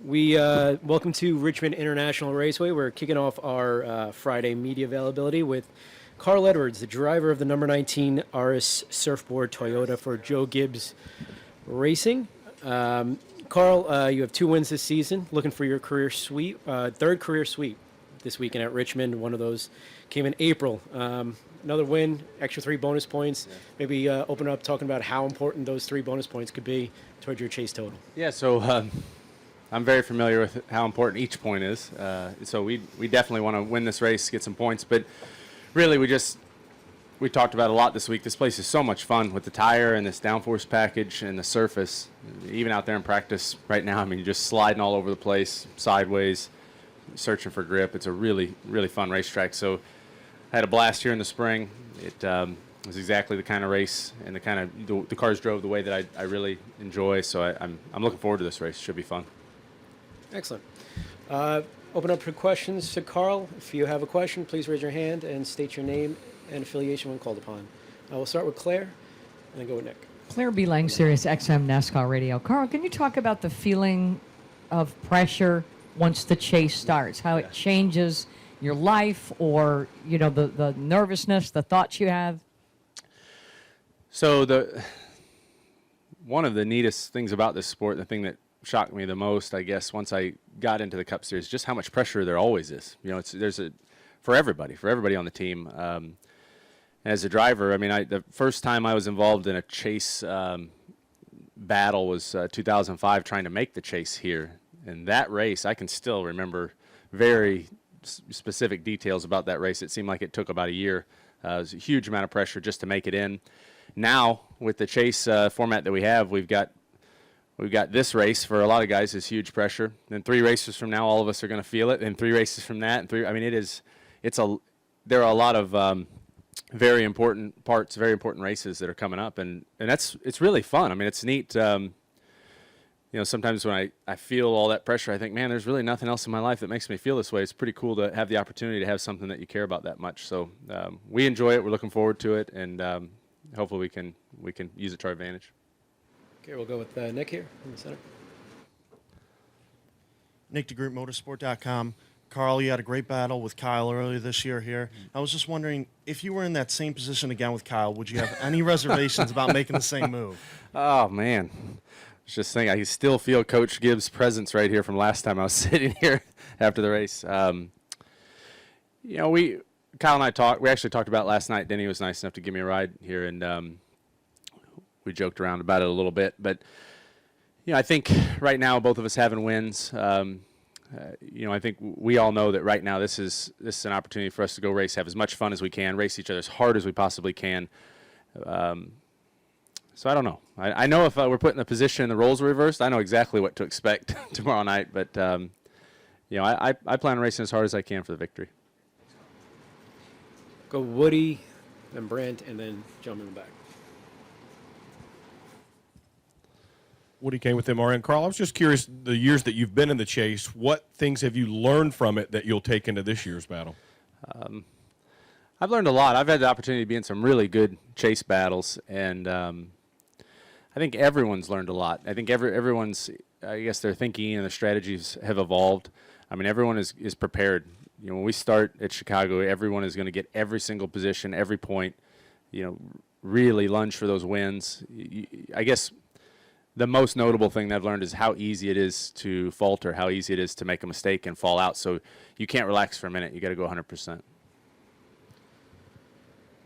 Welcome to Richmond International Raceway. We're kicking off our Friday media availability with Carl Edwards, the driver of the number 19 RS Surfboard Toyota for Joe Gibbs Racing. Carl, you have 2 wins this season. Looking for your career sweep, third career sweep this weekend at Richmond. One of those came in April. Another win, extra 3 bonus points. Yeah. Maybe open up talking about how important those 3 bonus points could be towards your chase total. Yeah, so I'm very familiar with how important each point is. So we definitely want to win this race, get some points. But really, we talked about it a lot this week. This place is so much fun with the tire and this downforce package and the surface. Even out there in practice right now, I mean, you're just sliding all over the place, sideways, searching for grip. It's a really, really fun racetrack. So I had a blast here in the spring. It was exactly the kind of race and the kind of the cars drove the way that I really enjoy. So I'm looking forward to this race. It should be fun. Excellent. Open up for questions to Carl. If you have a question, please raise your hand and state your name and affiliation when called upon. We'll start with Claire and then go with Nick. Claire B. Lang, Sirius XM NASCAR Radio. Carl, can you talk about the feeling of pressure once the chase starts, how it changes your life or, you know, the nervousness, the thoughts you have? So one of the neatest things about this sport, the thing that shocked me the most, I guess, once I got into the Cup Series, just how much pressure there always is. You know, for everybody on the team. As a driver, I mean, the first time I was involved in a chase battle was 2005, trying to make the chase here. And that race, I can still remember very specific details about that race. It seemed like it took about a year. It was a huge amount of pressure just to make it in. Now, with the chase format that we have, we've got this race for a lot of guys is huge pressure. Then 3 races from now, all of us are going to feel it. And 3 races from that, I mean, there are a lot of very important parts, very important races that are coming up, and it's really fun. I mean, it's neat. You know, sometimes when I feel all that pressure, I think, man, there's really nothing else in my life that makes me feel this way. It's pretty cool to have the opportunity to have something that you care about that much. So we enjoy it. We're looking forward to it, and hopefully we can use it to our advantage. Okay, we'll go with Nick here in the center. Nick DeGroot, Motorsport.com. Carl, you had a great battle with Kyle earlier this year here. I was just wondering, if you were in that same position again with Kyle, would you have any reservations about making the same move? Oh, man. I was just thinking, I still feel Coach Gibbs' presence right here from last time I was sitting here after the race. You know, Kyle and I talked. We actually talked about it last night. Denny was nice enough to give me a ride here, and we joked around about it a little bit. But, you know, I think right now both of us having wins, you know, I think we all know that right now this is an opportunity for us to go race, have as much fun as we can, race each other as hard as we possibly can. So I don't know. I know if we're put in a position and the roles are reversed, I know exactly what to expect tomorrow night. But, you know, I plan on racing as hard as I can for the victory. Go Woody, then Brent, and then jump in the back. Woody Kane with MRN. Carl, I was just curious, the years that you've been in the chase, what things have you learned from it that you'll take into this year's battle? I've learned a lot. I've had the opportunity to be in some really good chase battles, and I think everyone's learned a lot. I think everyone's, I guess their thinking and their strategies have evolved. I mean, everyone is prepared. You know, when we start at Chicago, everyone is going to get every single position, every point, you know, really lunge for those wins. I guess the most notable thing that I've learned is how easy it is to falter, how easy it is to make a mistake and fall out. So you can't relax for a minute. You got to go 100%.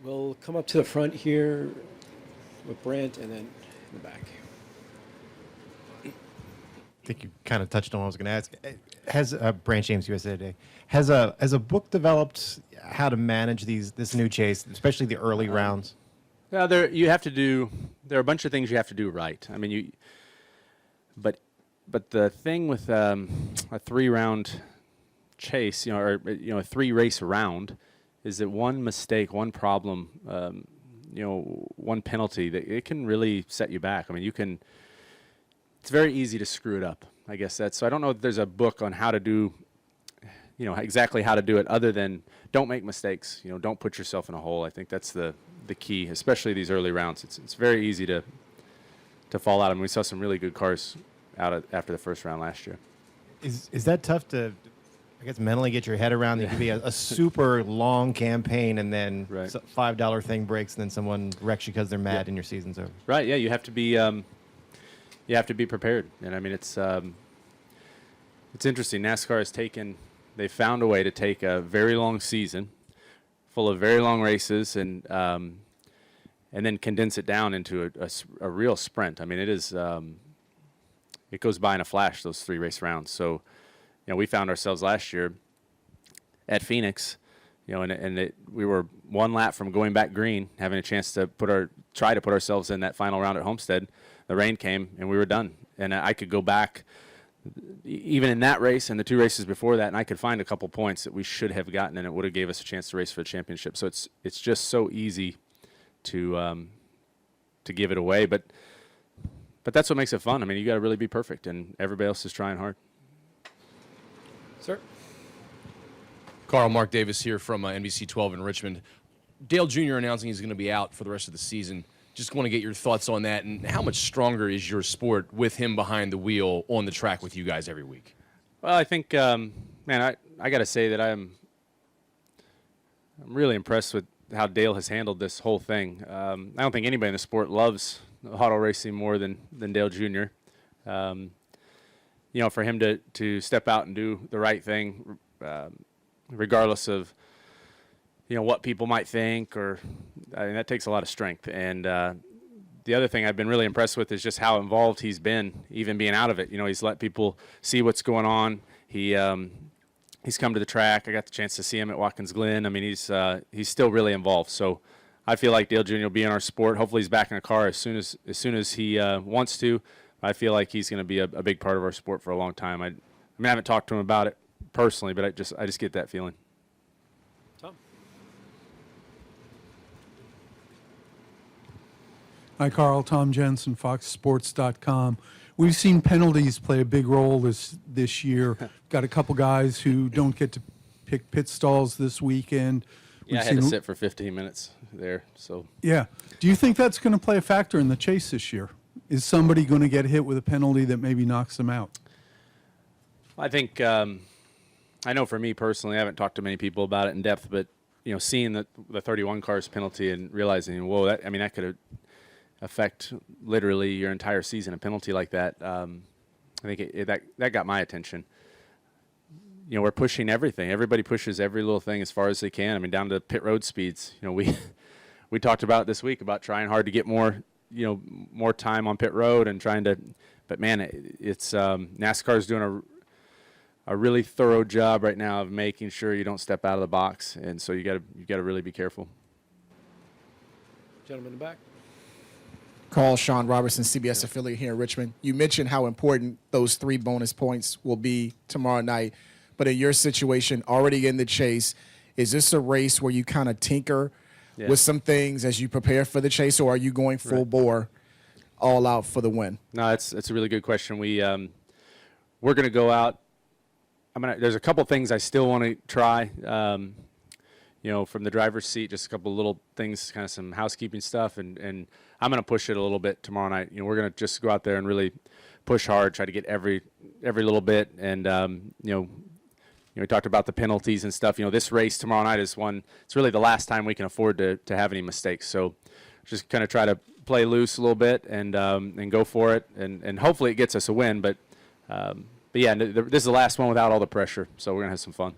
We'll come up to the front here with Brent and then in the back. I think you kind of touched on what I was going to ask. Has Brant James, USA Today, has a book developed how to manage this new chase, especially the early rounds? Yeah, there are a bunch of things you have to do right. I mean, but the thing with a 3-round chase, you know, or a 3-race round, is that one mistake, one problem, you know, one penalty, that it can really set you back. I mean, it's very easy to screw it up. I guess so I don't know if there's a book on how to do, you know, exactly how to do it, other than don't make mistakes. You know, don't put yourself in a hole. I think that's the key, especially these early rounds. It's very easy to fall out. I mean, we saw some really good cars out after the first round last year. Is that tough to, I guess, mentally get your head around? It could be a super long campaign, and then Right. $5 thing breaks, and then someone wrecks you because they're mad, and your season's over. Right. Yeah. You have to be prepared. And I mean, it's interesting. NASCAR has they found a way to take a very long season full of very long races and then condense it down into a real sprint. I mean, it goes by in a flash, those 3 race rounds. So, we found ourselves last year at Phoenix, we were 1 lap from going back green, having a chance to try to put ourselves in that final round at Homestead. The rain came, and we were done. And I could go back, even in that race and the 2 races before that, and I could find a couple points that we should have gotten, and it would have gave us a chance to race for the championship. So it's just so easy to give it away, but that's what makes it fun. I mean, you got to really be perfect, and everybody else is trying hard. Sir? Carl, Mark Davis here from NBC 12 in Richmond. Dale Jr. announcing he's going to be out for the rest of the season. Just want to get your thoughts on that, and how much stronger is your sport with him behind the wheel on the track with you guys every week? Well, I think, man, I got to say that I'm really impressed with how Dale has handled this whole thing. I don't think anybody in the sport loves auto racing more than Dale Jr. For him to step out and do the right thing, regardless of what people might think, that takes a lot of strength. And the other thing I've been really impressed with is just how involved he's been, even being out of it. He's let people see what's going on. He's come to the track. I got the chance to see him at Watkins Glen. I mean, he's still really involved. So I feel like Dale Jr. will be in our sport. Hopefully he's back in a car as soon as he wants to. I feel like he's going to be a big part of our sport for a long time. I haven't talked to him about it personally, but I just get that feeling. Tom? Hi, Carl. Tom Jensen, FoxSports.com. We've seen penalties play a big role this year. Got a couple guys who don't get to pick pit stalls this weekend. Yeah, I had to sit for 15 minutes there. So Yeah. Do you think that's going to play a factor in the chase this year? Is somebody going to get hit with a penalty that maybe knocks them out? I think I know for me personally, I haven't talked to many people about it in depth, but seeing the 31 cars penalty and realizing, whoa, that could affect literally your entire season. A penalty like that, I think that got my attention. We're pushing everything. Everybody pushes every little thing as far as they can. I mean, down to pit road speeds. We talked about it this week about trying hard to get more time on pit road and trying to. But man, it's NASCAR's doing a really thorough job right now of making sure you don't step out of the box, and so you got to really be careful. Gentleman in the back. Carl, Sean Robertson, CBS affiliate here in Richmond. You mentioned how important those 3 bonus points will be tomorrow night, but in your situation, already in the chase, is this a race where you kind of tinker with some things as you prepare for the chase, or are you going full bore, all out for the win? No, that's a really good question. We're going to go out. There's a couple things I still want to try. From the driver's seat, just a couple of little things, kind of some housekeeping stuff, and I'm going to push it a little bit tomorrow night. We're going to just go out there and really push hard, try to get every little bit, and we talked about the penalties and stuff. This race tomorrow night is one. It's really the last time we can afford to have any mistakes. So just kind of try to play loose a little bit and go for it, and hopefully it gets us a win. But yeah, this is the last one without all the pressure, so we're gonna have some fun.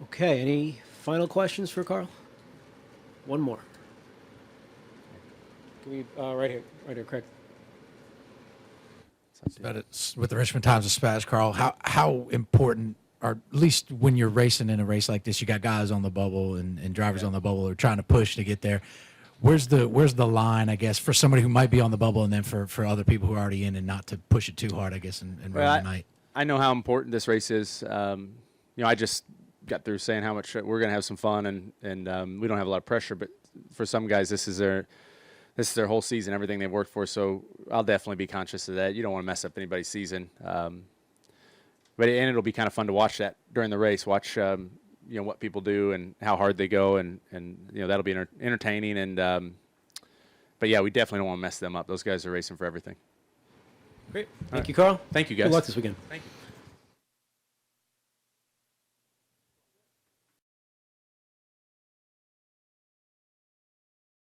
Okay, any final questions for Carl? One more. Can we, right here, Craig. But it's with the Richmond Times-Dispatch, Carl, how important, or at least when you're racing in a race like this, you got guys on the bubble and drivers on the bubble who are trying to push to get there. Where's the line, I guess, for somebody who might be on the bubble, and then for other people who are already in, and not to push it too hard, I guess, and run the night? I know how important this race is. I just got through saying how much we're going to have some fun, and we don't have a lot of pressure. But for some guys, this is their whole season, everything they've worked for. So I'll definitely be conscious of that. You don't want to mess up anybody's season. But it'll be kind of fun to watch that during the race. Watch what people do and how hard they go, and that'll be entertaining. And but yeah, we definitely don't want to mess them up. Those guys are racing for everything. Great. Thank you, Carl. Thank you, guys. Good luck this weekend. Thank you.